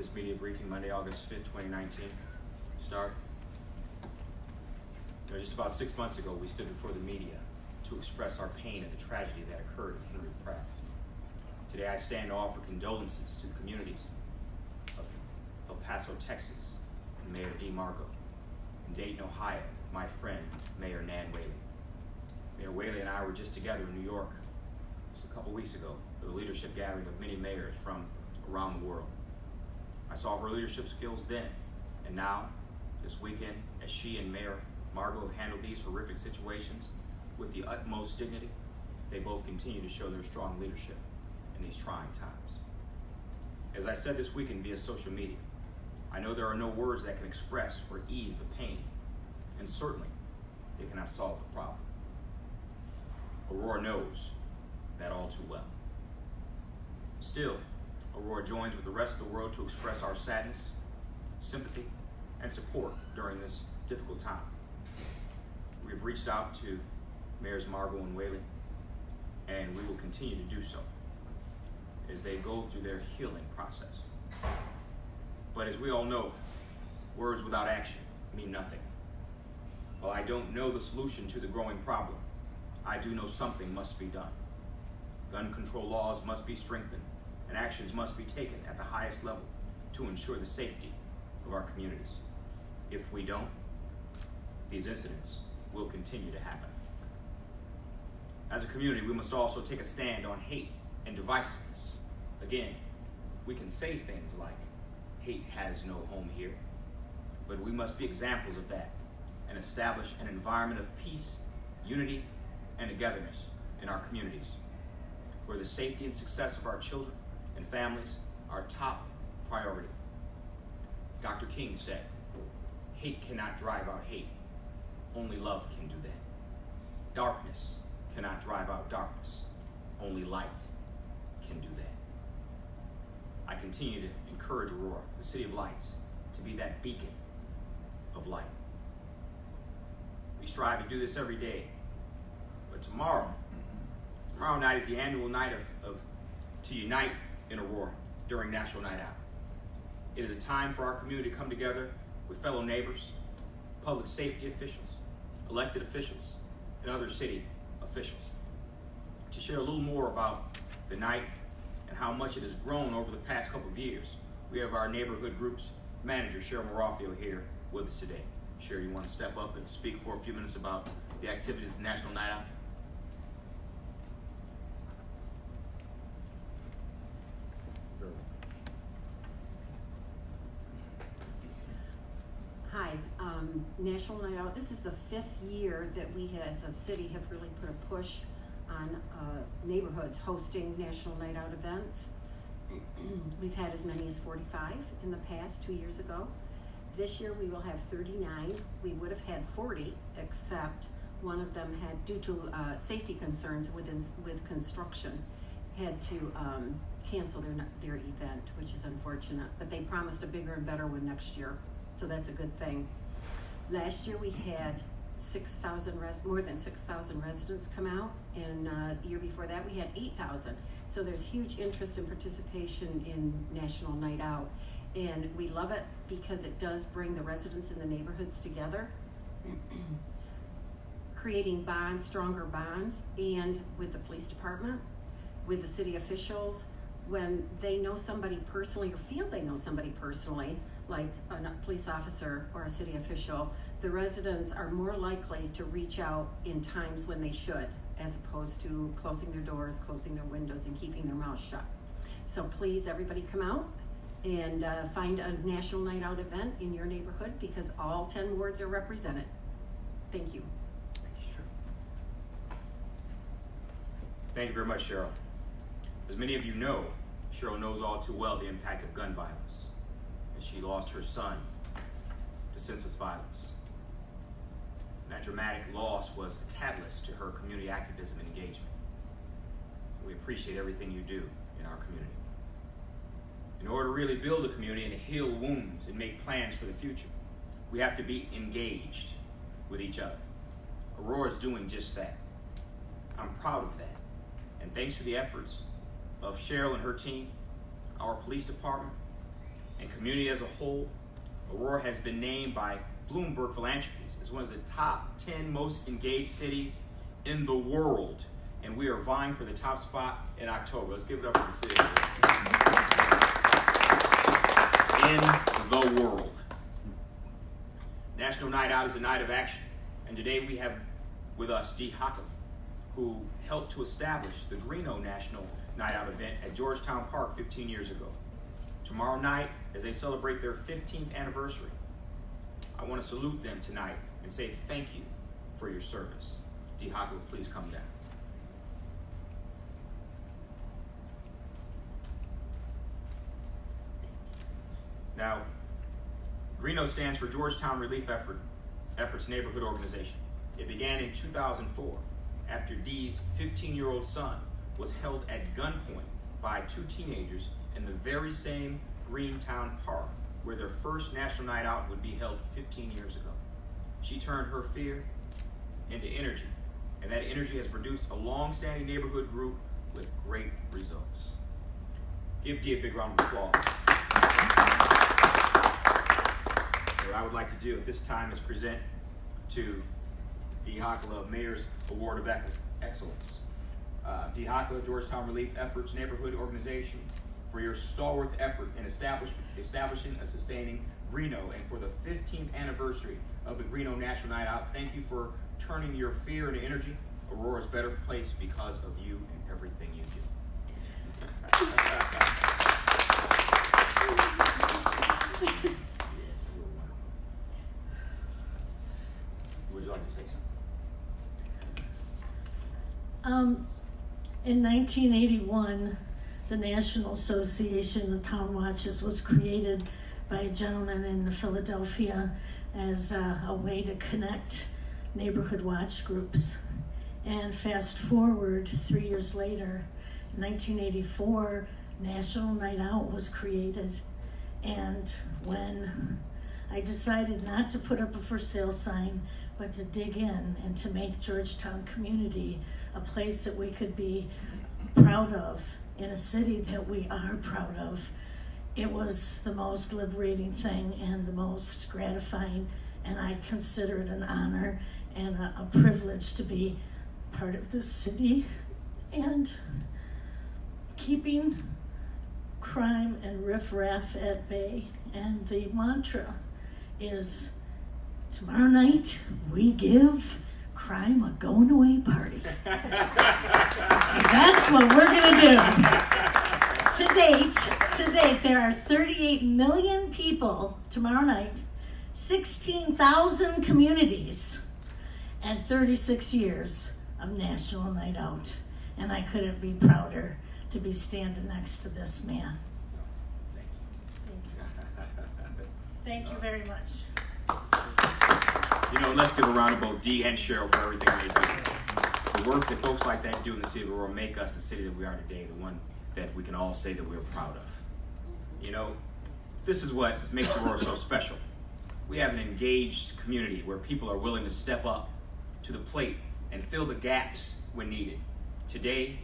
this media briefing Monday, August 5th, 2019 start. Just about 6 months ago, we stood before the media to express our pain at the tragedy that occurred at Henry Pratt. Today, I stand to offer condolences to the communities of El Paso, Texas, and Mayor Dee Margo, and Dayton, Ohio, my friend, Mayor Nan Whaley. Mayor Whaley and I were just together in New York just a couple weeks ago for the leadership gathering of many mayors from around the world. I saw her leadership skills then, and now, this weekend, as she and Mayor Margo have handled these horrific situations with the utmost dignity, they both continue to show their strong leadership in these trying times. As I said this weekend via social media, I know there are no words that can express or ease the pain, and certainly they cannot solve the problem. Aurora knows that all too well. Still, Aurora joins with the rest of the world to express our sadness, sympathy, and support during this difficult time. We've reached out to Mayors Margo and Whaley, and we will continue to do so as they go through their healing process. But as we all know, words without action mean nothing. While I don't know the solution to the growing problem, I do know something must be done. Gun control laws must be strengthened, and actions must be taken at the highest level to ensure the safety of our communities. If we don't, these incidents will continue to happen. As a community, we must also take a stand on hate and divisiveness. Again, we can say things like, hate has no home here, but we must be examples of that and establish an environment of peace, unity, and togetherness in our communities, where the safety and success of our children and families are top priority. Dr. King said, hate cannot drive out hate. Only love can do that. Darkness cannot drive out darkness. Only light can do that. I continue to encourage Aurora, the City of Lights, to be that beacon of light. We strive to do this every day, but tomorrow night is the annual night to unite in Aurora during National Night Out. It is a time for our community to come together with fellow neighbors, public safety officials, elected officials, and other city officials to share a little more about the night and how much it has grown over the past couple of years. We have our neighborhood group's manager, Cheryl Marafio, here with us today. Cheryl, you want to step up and speak for a few minutes about the activities of National Night Out? Hi, National Night Out. This is the 5th year that we as a city have really put a push on neighborhoods hosting National Night Out events. We've had as many as 45 in the past 2 years ago. This year we will have 39. We would have had 40, except one of them had, due to safety concerns with construction, had to cancel their event, which is unfortunate. But they promised a bigger and better one next year, so that's a good thing. Last year we had more than 6,000 residents come out, and the year before that we had 8,000. So there's huge interest and participation in National Night Out, and we love it because it does bring the residents in the neighborhoods together, creating bonds, stronger bonds, and with the police department, with the city officials. When they know somebody personally or feel they know somebody personally, like a police officer or a city official, the residents are more likely to reach out in times when they should, as opposed to closing their doors, closing their windows, and keeping their mouths shut. So please, everybody come out and find a National Night Out event in your neighborhood, because all 10 wards are represented. Thank you. Thank you very much, Cheryl. As many of you know, Cheryl knows all too well the impact of gun violence, as she lost her son to senseless violence. And that dramatic loss was a catalyst to her community activism and engagement. We appreciate everything you do in our community. In order to really build a community and heal wounds and make plans for the future, we have to be engaged with each other. Aurora is doing just that. I'm proud of that. And thanks to the efforts of Cheryl and her team, our police department, and community as a whole, Aurora has been named by Bloomberg Philanthropies as one of the top 10 most engaged cities in the world. And we are vying for the top spot in October. Let's give it up for the city. In the world. National Night Out is a night of action. And today we have with us Dee Hockler, who helped to establish the Greeno National Night Out event at Georgetown Park 15 years ago. Tomorrow night, as they celebrate their 15th anniversary, I want to salute them tonight and say thank you for your service. Dee Hockler, please come down. Now, Greeno stands for Georgetown Relief Efforts Neighborhood Organization. It began in 2004 after Dee's 15-year-old son was held at gunpoint by two teenagers in the very same Greentown Park where their first National Night Out would be held 15 years ago. She turned her fear into energy, and that energy has produced a long-standing neighborhood group with great results. Give Dee a big round of applause. What I would like to do at this time is present to Dee Hockler, Mayor's Award of Excellence. Dee Hockler, Georgetown Relief Efforts Neighborhood Organization, for your stalwart effort in establishing and sustaining Greeno, and for the 15th anniversary of the Greeno National Night Out. Thank you for turning your fear into energy. Aurora's a better place because of you and everything you do. Would you like to say something? In 1981, the National Association of Town Watches was created by a gentleman in Philadelphia as a way to connect neighborhood watch groups. And fast forward 3 years later, in 1984, National Night Out was created. And when I decided not to put up a for sale sign, but to dig in and to make Georgetown community a place that we could be proud of in a city that we are proud of, it was the most liberating thing and the most gratifying, and I consider it an honor and a privilege to be part of this city and keeping crime and riffraff at bay. And the mantra is, tomorrow night we give crime a going away party. And that's what we're gonna do. To date, there are 38 million people tomorrow night, 16,000 communities, and 36 years of National Night Out. And I couldn't be prouder to be standing next to this man. Thank you very much. You know, let's give a round of both Dee and Cheryl for everything they do. The work that folks like that do in the city of Aurora make us the city that we are today, the one that we can all say that we're proud of. You know, this is what makes Aurora so special. We have an engaged community where people are willing to step up to the plate and fill the gaps when needed. Today,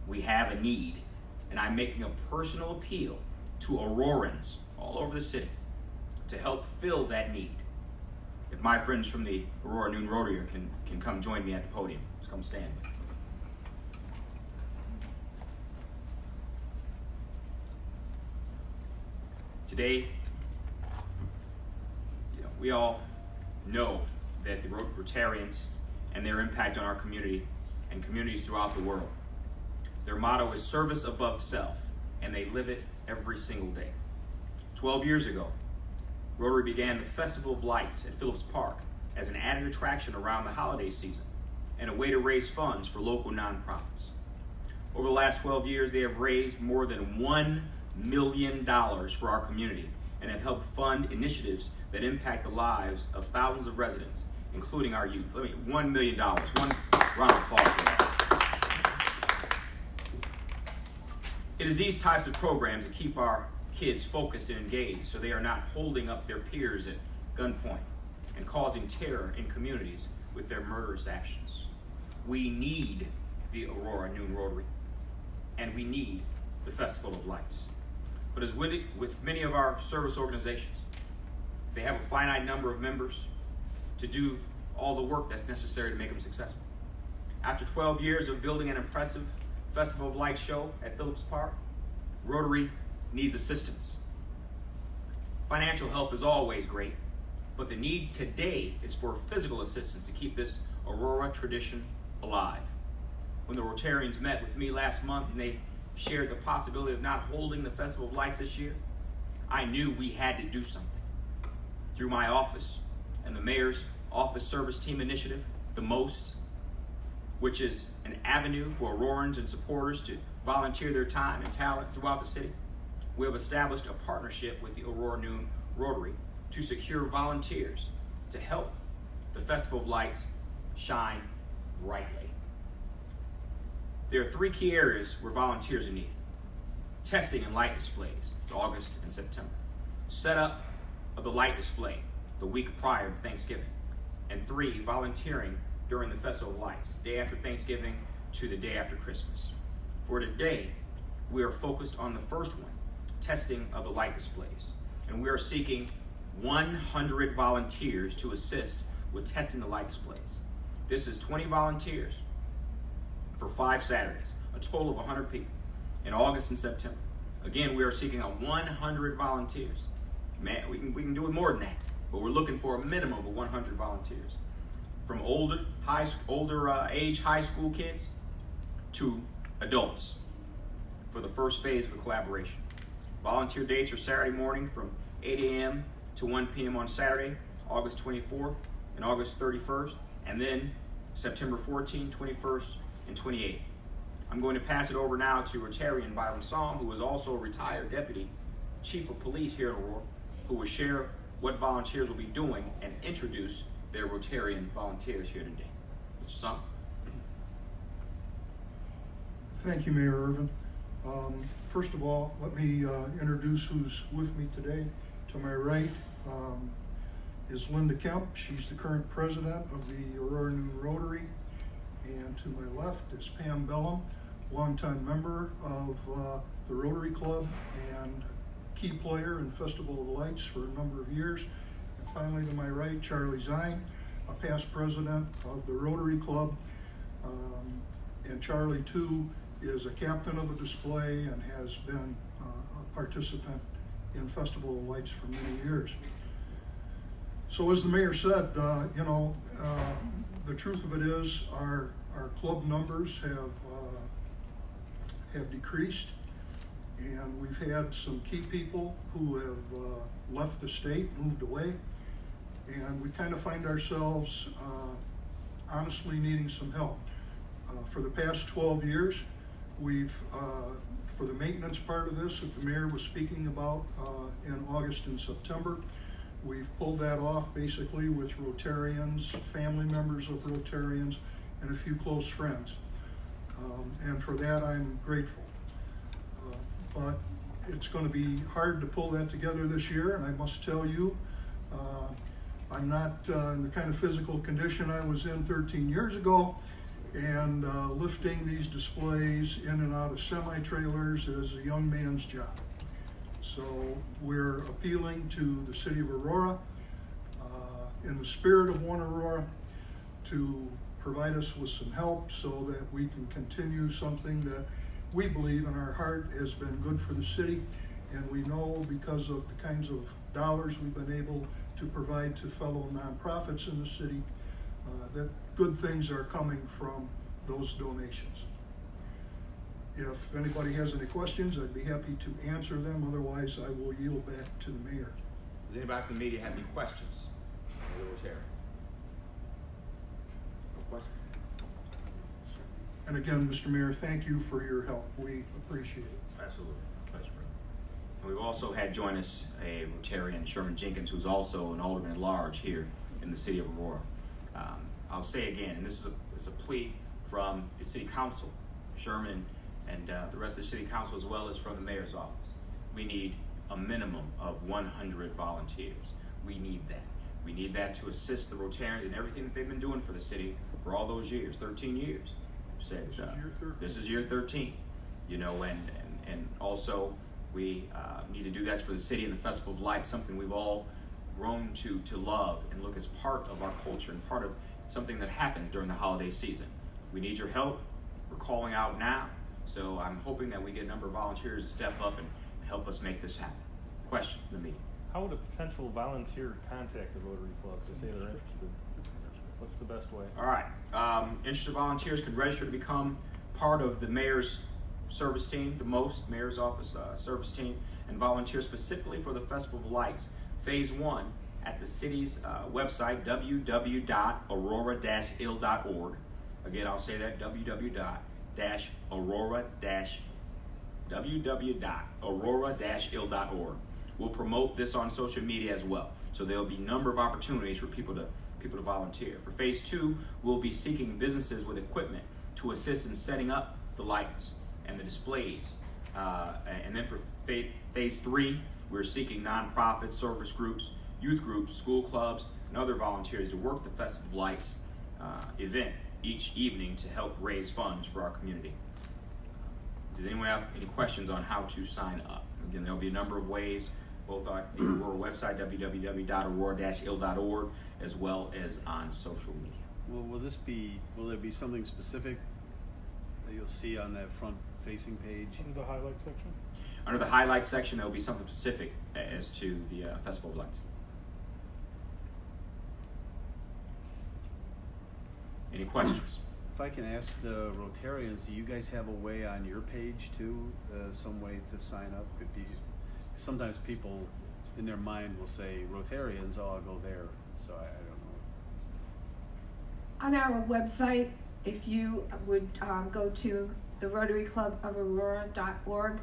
we have a need, and I'm making a personal appeal to Aurorans all over the city to help fill that need. If my friends from the Aurora Noon Rotary can come join me at the podium, just come stand. Today, we all know that the Rotarians and their impact on our community and communities throughout the world. Their motto is service above self, and they live it every single day. 12 years ago, Rotary began the Festival of Lights at Phillips Park as an added attraction around the holiday season and a way to raise funds for local nonprofits. Over the last 12 years, they have raised more than $1 million for our community and have helped fund initiatives that impact the lives of thousands of residents, including our youth. $1 million. One round of applause for that. It is these types of programs that keep our kids focused and engaged so they are not holding up their peers at gunpoint and causing terror in communities with their murderous actions. We need the Aurora Noon Rotary, and we need the Festival of Lights. But as with many of our service organizations, they have a finite number of members to do all the work that's necessary to make them successful. After 12 years of building an impressive Festival of Lights show at Phillips Park, Rotary needs assistance. Financial help is always great, but the need today is for physical assistance to keep this Aurora tradition alive. When the Rotarians met with me last month and they shared the possibility of not holding the Festival of Lights this year, I knew we had to do something. Through my office and the Mayor's Office Service Team Initiative, the MOST, which is an avenue for Aurorans and supporters to volunteer their time and talent throughout the city, we have established a partnership with the Aurora Noon Rotary to secure volunteers to help the Festival of Lights shine brightly. There are 3 key areas where volunteers are needed. Testing and light displays, it's August and September. Setup of the light display the week prior to Thanksgiving. And 3, volunteering during the Festival of Lights, day after Thanksgiving to the day after Christmas. For today, we are focused on the first one, testing of the light displays. And we are seeking 100 volunteers to assist with testing the light displays. This is 20 volunteers for 5 Saturdays, a total of 100 people in August and September. Again, we are seeking 100 volunteers. Man, we can do it more than that, but we're looking for a minimum of 100 volunteers. From older age high school kids to adults for the first phase of the collaboration. Volunteer dates are Saturday morning from 8 a.m. to 1 p.m. on Saturday, August 24th and August 31st, and then September 14th, 21st, and 28th. I'm going to pass it over now to Rotarian Byron Song, who is also a retired Deputy Chief of Police here in Aurora, who will share what volunteers will be doing and introduce their Rotarian volunteers here today. Mr. Song. Thank you, Mayor Irvin. First of all, let me introduce who's with me today. To my right is Linda Kemp. She's the current president of the Aurora Noon Rotary. And to my left is Pam Bellum, longtime member of the Rotary Club and key player in Festival of Lights for a number of years. And finally, to my right, Charlie Zine, a past president of the Rotary Club. And Charlie, too, is a captain of a display and has been a participant in Festival of Lights for many years. So as the mayor said, the truth of it is our club numbers have decreased, and we've had some key people who have left the state, moved away, and we kind of find ourselves honestly needing some help. For the past 12 years, we've, for the maintenance part of this that the mayor was speaking about in August and September, we've pulled that off basically with Rotarians, family members of Rotarians, and a few close friends. And for that, I'm grateful. But it's going to be hard to pull that together this year, and I must tell you, I'm not in the kind of physical condition I was in 13 years ago, and lifting these displays in and out of semi-trailers is a young man's job. So we're appealing to the City of Aurora, in the spirit of One Aurora, to provide us with some help so that we can continue something that we believe in our heart has been good for the city, and we know because of the kinds of dollars we've been able to provide to fellow nonprofits in the city, that good things are coming from those donations. If anybody has any questions, I'd be happy to answer them. Otherwise, I will yield back to the mayor. Does anybody from the media have any questions for the Rotary? No questions? And again, Mr. Mayor, thank you for your help. We appreciate it. Absolutely. Pleasure, brother. And we've also had join us a Rotarian, Sherman Jenkins, who's also an alderman at large here in the city of Aurora. I'll say again, and this is a plea from the city council, Sherman and the rest of the city council, as well as from the mayor's office. We need a minimum of 100 volunteers. We need that. We need that to assist the Rotarians in everything that they've been doing for the city for all those years, 13 years. This is year 13. This is year 13, and also We need to do that for the city and the Festival of Lights, something we've all grown to love and look as part of our culture and part of something that happens during the holiday season. We need your help. We're calling out now. So I'm hoping that we get a number of volunteers to step up and help us make this happen. Question from the meeting. How would a potential volunteer contact the Rotary Club to say they're interested? What's the best way? All right. Interested volunteers can register to become part of the mayor's service team, the mayor's office service team, and volunteer specifically for the Festival of Lights. Phase 1 at the city's website, www.aurora-il.org. Again, I'll say that, www.il.org. We'll promote this on social media as well. So there'll be a number of opportunities for people to volunteer. For phase 2, we'll be seeking businesses with equipment to assist in setting up the lights and the displays. And then for phase 3, we're seeking nonprofits, service groups, youth groups, school clubs, and other volunteers to work the Festival of Lights event each evening to help raise funds for our community. Does anyone have any questions on how to sign up? Again, there'll be a number of ways, both on the Aurora website, www.aurora-il.org, as well as on social media. Well, will there be something specific that you'll see on that front-facing page? The highlight section? Under the highlights section, there will be something specific as to the Festival of Lights. Any questions? If I can ask the Rotarians, do you guys have a way on your page too, some way to sign up? Could be, sometimes people in their mind will say Rotarians, oh, I'll go there. So I don't know. On our website, if you would go to the Rotary Club of Aurora.org,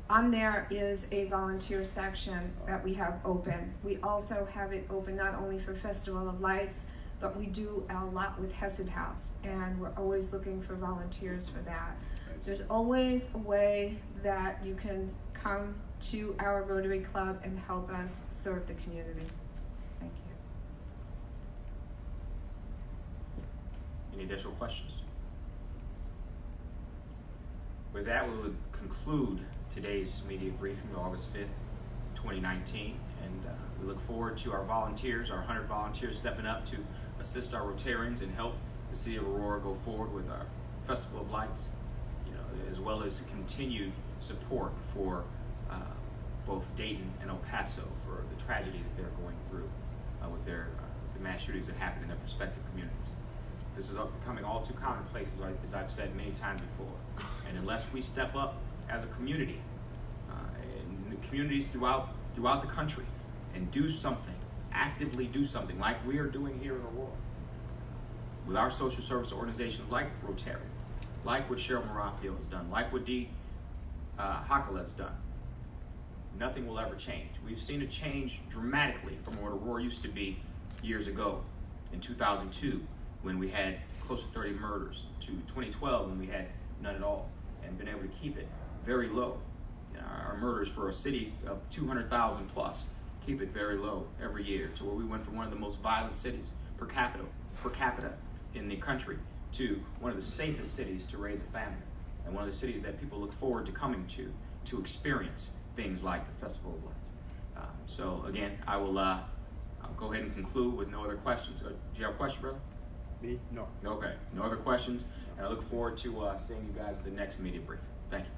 on there is a volunteer section that we have open. We also have it open not only for Festival of Lights, but we do a lot with Hesed House, and we're always looking for volunteers for that. There's always a way that you can come to our Rotary Club and help us serve the community. Thank you. Any additional questions? With that, we'll conclude today's media briefing, August 5th, 2019, and we look forward to our volunteers, our 100 volunteers stepping up to assist our Rotarians and help the city of Aurora go forward with our Festival of Lights, as well as continued support for both Dayton and El Paso for the tragedy that they're going through with the mass shootings that happened in their respective communities. This is becoming all too commonplace, as I've said many times before, and unless we step up as a community, in the communities throughout the country, and do something, actively do something like we are doing here in Aurora with our social service organizations like Rotary, like what Cheryl Marafio has done, like what Dee Hakala has done, nothing will ever change. We've seen it change dramatically from what Aurora used to be years ago, in 2002 when we had close to 30 murders, to 2012 when we had none at all, and been able to keep it very low. Our murders for a city of 200,000 plus, keep it very low every year, to where we went from one of the most violent cities per capita in the country to one of the safest cities to raise a family, and one of the cities that people look forward to coming to experience things like the Festival of Lights. So again, I will I'll go ahead and conclude with no other questions. Do you have a question, brother? Me? No. Okay, no other questions, and I look forward to seeing you guys at the next media briefing. Thank you.